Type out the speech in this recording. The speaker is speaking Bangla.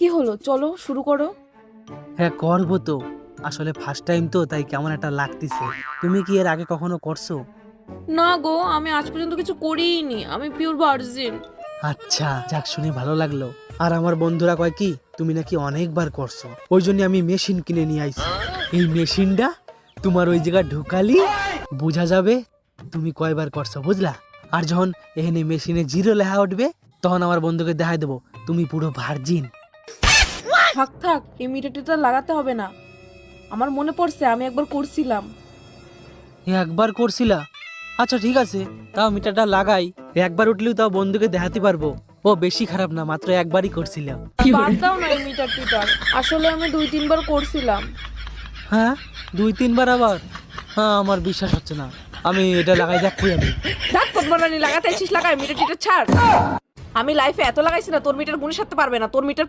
কি হলো, চলো শুরু করো। হ্যাঁ করবো তো। আসলে ফার্স্ট টাইম তো, তাই কেমন একটা লাগতেছে। তুমি কি এর আগে কখনো করছো? না গো, আমি আজ পর্যন্ত কিছু করিনি, আমি পিওর ভার্জিন। আচ্ছা, যাক শুনে ভালো লাগলো। আর আমার বন্ধুরা কয় কি তুমি নাকি অনেকবার করছো, ওই জন্য আমি মেশিন কিনে নিয়ে আইছি। এই মেশিনটা তোমার ওই জায়গায় ঢুকালি বোঝা যাবে তুমি কয়বার করছো, বুঝলা? আর যখন এখানে মেশিনে জিরো লেখা উঠবে, তখন আমার বন্ধুকে দেখাই দেবো তুমি পুরো ভার্জিন। থাক থাক, এই মিটারটা লাগাতে হবে না। আমার মনে পড়ছে আমি একবার করছিলাম। একবার করছিলা? আচ্ছা ঠিক আছে, তাও মিটারটা লাগাই। একবার উঠলেও তাও বন্ধুকে দেখাতে পারবো ও বেশি খারাপ না, মাত্র একবারই করছিল। বাদ দাও না এই মিটার টিটার, আসলে আমি 2-3 বার করছিলাম। হ্যাঁ 2-3 বার আবার? হ্যাঁ আমার বিশ্বাস হচ্ছে না, আমি এটা লাগাই দেখবো আমি। দেখ পদ্মারানি, লাগাতে আছিস লাগাই, মিটার টিটার ছাড়। আমি লাইফে এত লাগাইছি না, তোর মিটার গুনে সারতে পারবে না, তোর মিটার